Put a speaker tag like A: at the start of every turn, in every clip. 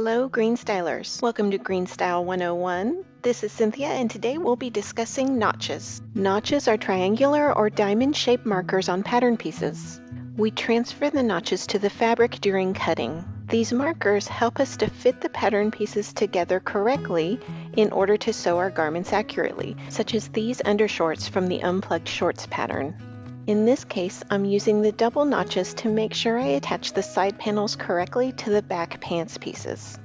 A: Hello Greenstylers! Welcome to Greenstyle 101. This is Cynthia and today we'll be discussing notches. Notches are triangular or diamond-shaped markers on pattern pieces. We transfer the notches to the fabric during cutting. These markers help us to fit the pattern pieces together correctly in order to sew our garments accurately, such as these undershorts from the unplugged shorts pattern. In this case, I'm using the double notches to make sure I attach the side panels correctly to the back pants pieces.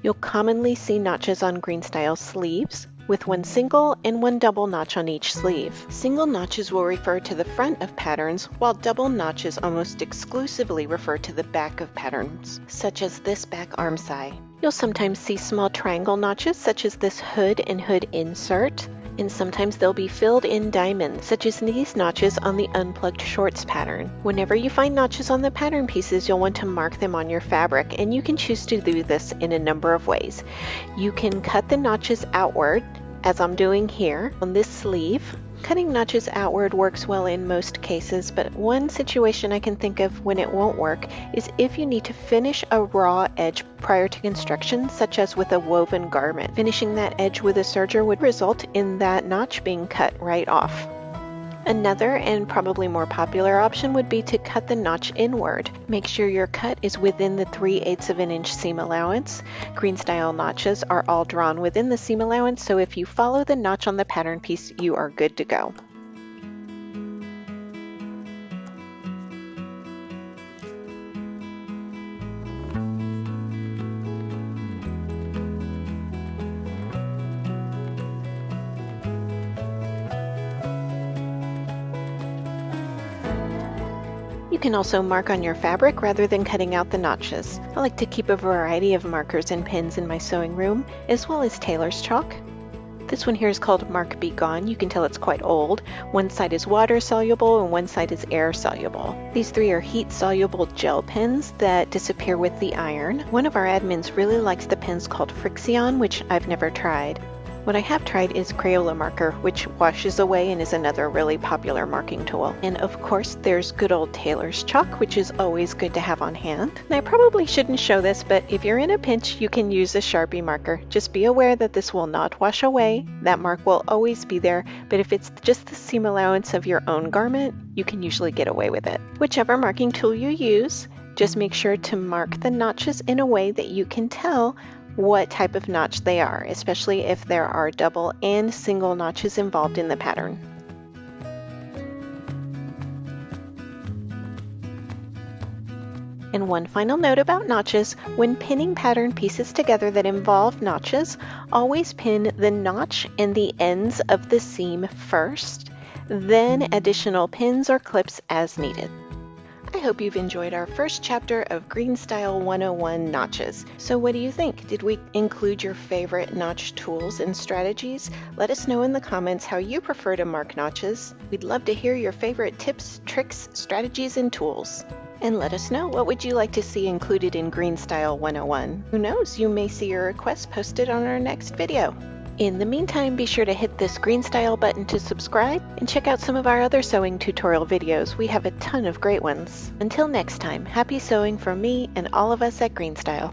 A: You'll commonly see notches on Greenstyle sleeves, with one single and one double notch on each sleeve. Single notches will refer to the front of patterns, while double notches almost exclusively refer to the back of patterns, such as this back armscye. You'll sometimes see small triangle notches, such as this hood and hood insert, and sometimes they'll be filled in diamonds, such as these notches on the unplugged shorts pattern. Whenever you find notches on the pattern pieces, you'll want to mark them on your fabric, and you can choose to do this in a number of ways. You can cut the notches outward, as I'm doing here on this sleeve. Cutting notches outward works well in most cases, but one situation I can think of when it won't work is if you need to finish a raw edge prior to construction, such as with a woven garment. Finishing that edge with a serger would result in that notch being cut right off. Another and probably more popular option would be to cut the notch inward. Make sure your cut is within the 3/8 of an inch seam allowance. Greenstyle notches are all drawn within the seam allowance, so if you follow the notch on the pattern piece, you are good to go. You can also mark on your fabric rather than cutting out the notches. I like to keep a variety of markers and pens in my sewing room, as well as tailor's chalk. This one here is called Mark Be Gone. You can tell it's quite old. One side is water soluble and one side is air soluble. These three are heat soluble gel pens that disappear with the iron. One of our admins really likes the pens called Frixion, which I've never tried. What I have tried is Crayola marker, which washes away and is another really popular marking tool. And of course, there's good old tailor's chalk, which is always good to have on hand. And I probably shouldn't show this, but if you're in a pinch, you can use a Sharpie marker. Just be aware that this will not wash away. That mark will always be there, but if it's just the seam allowance of your own garment, you can usually get away with it. Whichever marking tool you use, just make sure to mark the notches in a way that you can tell what type of notch they are, especially if there are double and single notches involved in the pattern. And one final note about notches: when pinning pattern pieces together that involve notches, always pin the notch and the ends of the seam first, then additional pins or clips as needed. I hope you've enjoyed our first chapter of Greenstyle 101 notches. So what do you think? Did we include your favorite notch tools and strategies? Let us know in the comments how you prefer to mark notches. We'd love to hear your favorite tips, tricks, strategies, and tools. And let us know, what would you like to see included in Greenstyle 101? Who knows, you may see your request posted on our next video. In the meantime, be sure to hit this Greenstyle button to subscribe and check out some of our other sewing tutorial videos. We have a ton of great ones. Until next time, happy sewing from me and all of us at Greenstyle.